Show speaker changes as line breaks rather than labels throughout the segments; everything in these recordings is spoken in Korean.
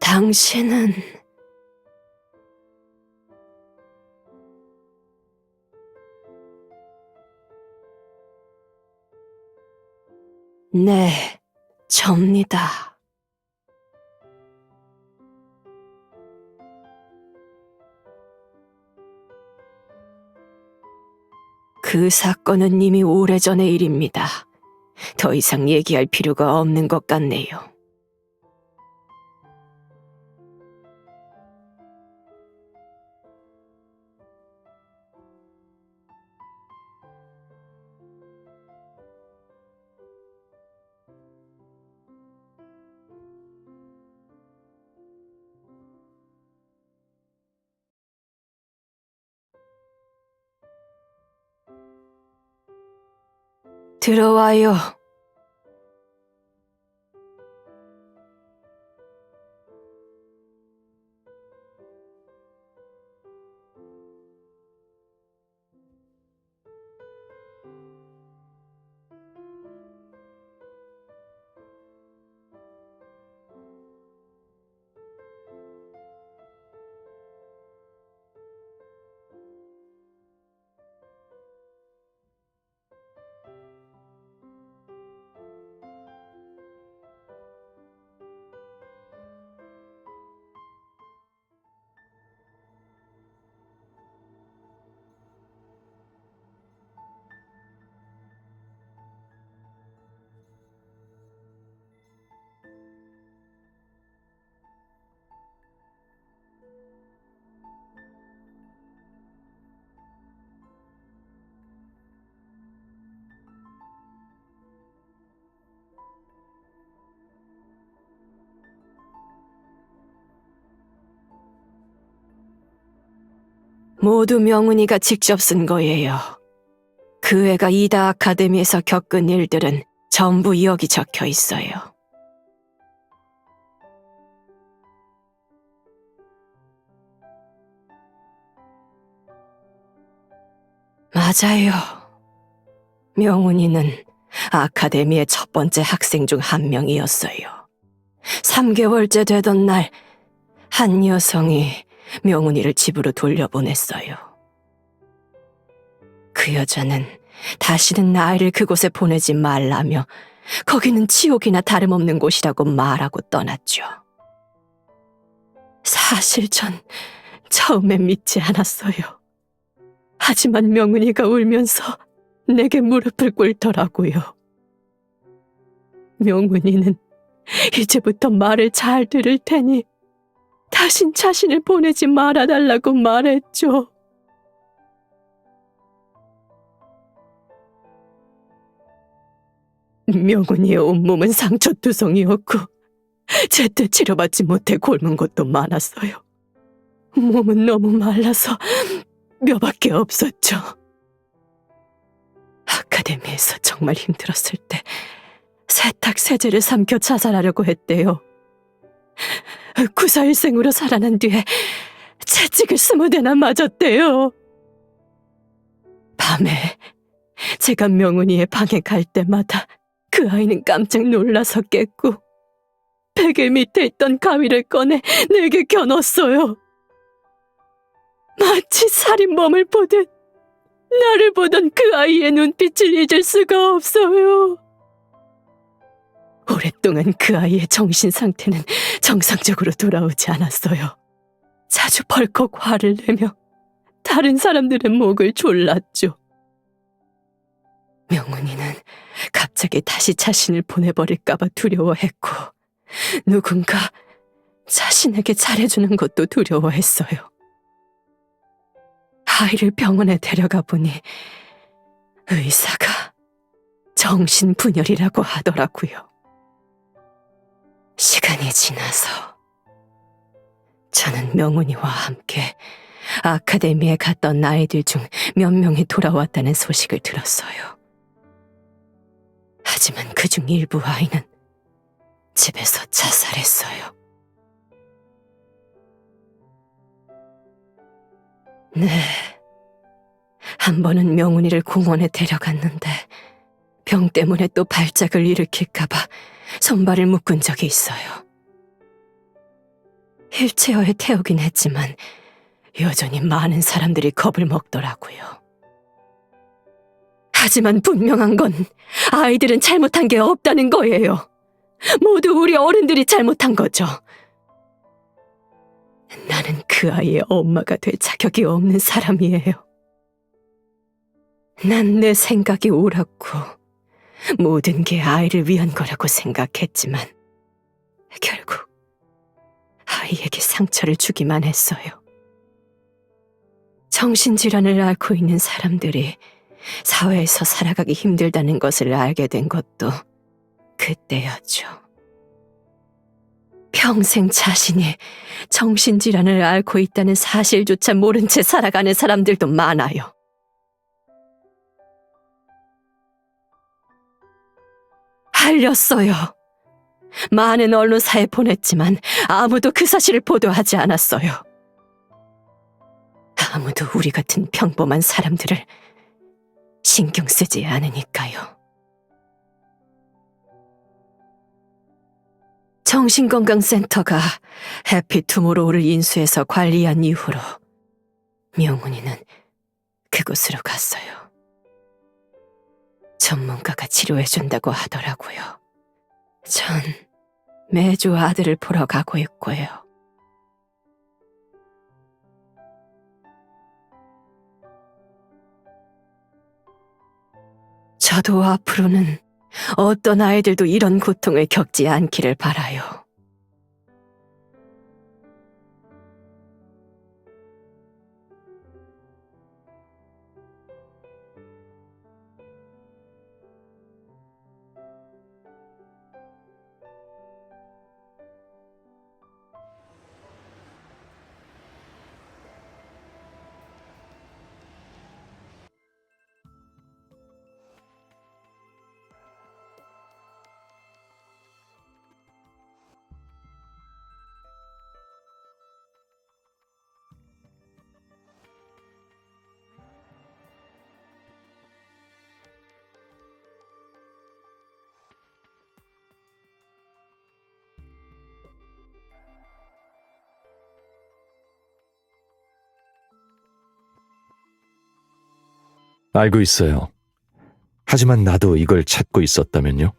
당신은 네, 접니다. 그 사건은 이미 오래전의 일입니다. 더 이상 얘기할 필요가 없는 것 같네요. 들어와요. 모두 명훈이가 직접 쓴 거예요. 그 애가 이다 아카데미에서 겪은 일들은 전부 여기 적혀 있어요. 맞아요. 명훈이는 아카데미의 첫 번째 학생 중 한 명이었어요. 3개월째 되던 날, 한 여성이 명훈이를 집으로 돌려보냈어요. 그 여자는 다시는 아이를 그곳에 보내지 말라며 거기는 지옥이나 다름없는 곳이라고 말하고 떠났죠. 사실 전 처음엔 믿지 않았어요. 하지만 명훈이가 울면서 내게 무릎을 꿇더라고요. 명훈이는 이제부터 말을 잘 들을 테니 다신 자신을 보내지 말아달라고 말했죠. 명훈이의 온몸은 상처투성이었고 제때 치료받지 못해 곪은 곳도 많았어요. 몸은 너무 말라서 뼈밖에 없었죠. 아카데미에서 정말 힘들었을 때 세탁세제를 삼켜 자살하려고 했대요. 구사일생으로 살아난 뒤에 채찍을 20대나 맞았대요. 밤에 제가 명훈이의 방에 갈 때마다 그 아이는 깜짝 놀라서 깼고 베개 밑에 있던 가위를 꺼내 내게 겨눴어요. 마치 살인범을 보듯 나를 보던 그 아이의 눈빛을 잊을 수가 없어요. 오랫동안 그 아이의 정신 상태는 정상적으로 돌아오지 않았어요. 자주 벌컥 화를 내며 다른 사람들의 목을 졸랐죠. 명훈이는 갑자기 다시 자신을 보내버릴까봐 두려워했고 누군가 자신에게 잘해주는 것도 두려워했어요. 아이를 병원에 데려가 보니 의사가 정신분열이라고 하더라고요. 시간이 지나서 저는 명훈이와 함께 아카데미에 갔던 아이들 중 몇 명이 돌아왔다는 소식을 들었어요. 하지만 그중 일부 아이는 집에서 자살했어요. 네, 한 번은 명훈이를 공원에 데려갔는데 병 때문에 또 발작을 일으킬까봐 손발을 묶은 적이 있어요. 휠체어에 태우긴 했지만 여전히 많은 사람들이 겁을 먹더라고요. 하지만 분명한 건 아이들은 잘못한 게 없다는 거예요. 모두 우리 어른들이 잘못한 거죠. 나는 그 아이의 엄마가 될 자격이 없는 사람이에요. 난 내 생각이 옳았고 모든 게 아이를 위한 거라고 생각했지만 결국 아이에게 상처를 주기만 했어요. 정신질환을 앓고 있는 사람들이 사회에서 살아가기 힘들다는 것을 알게 된 것도 그때였죠. 평생 자신이 정신질환을 앓고 있다는 사실조차 모른 채 살아가는 사람들도 많아요. 알렸어요. 많은 언론사에 보냈지만 아무도 그 사실을 보도하지 않았어요. 아무도 우리 같은 평범한 사람들을 신경 쓰지 않으니까요. 정신건강센터가 해피투모로우를 인수해서 관리한 이후로 명훈이는 그곳으로 갔어요. 전문가가 치료해준다고 하더라고요. 전 매주 아들을 보러 가고 있고요. 저도 앞으로는 어떤 아이들도 이런 고통을 겪지 않기를 바라요.
알고 있어요. 하지만 나도 이걸 찾고 있었다면요?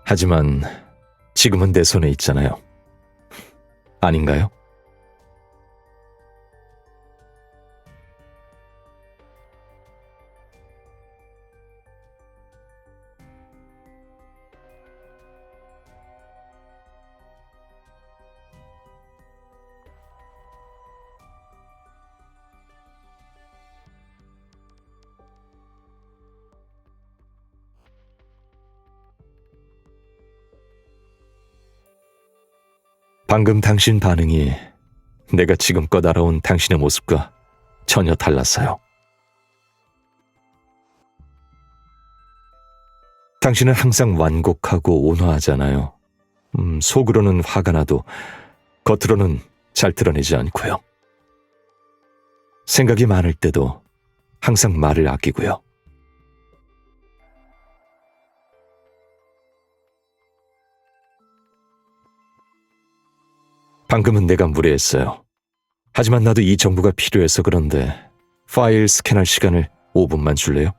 하지만 지금은 내 손에 있잖아요. 아닌가요? 방금 당신 반응이 내가 지금껏 알아온 당신의 모습과 전혀 달랐어요. 당신은 항상 완곡하고 온화하잖아요. 속으로는 화가 나도 겉으로는 잘 드러내지 않고요. 생각이 많을 때도 항상 말을 아끼고요. 방금은 내가 무례했어요. 하지만 나도 이 정보가 필요해서 그런데 파일 스캔할 시간을 5분만 줄래요?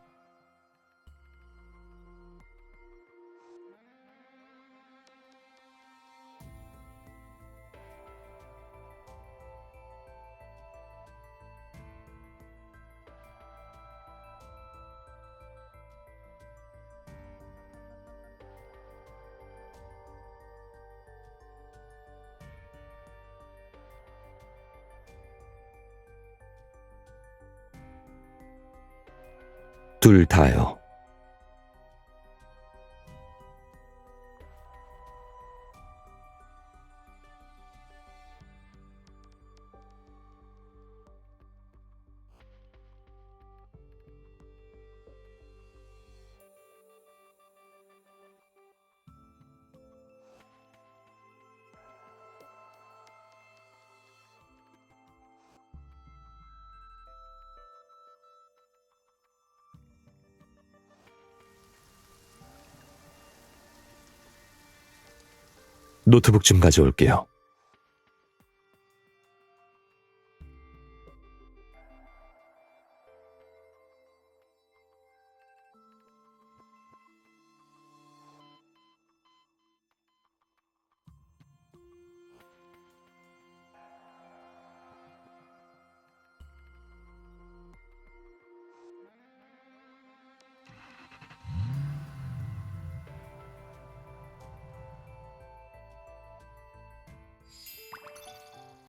둘 다요. 노트북 좀 가져올게요.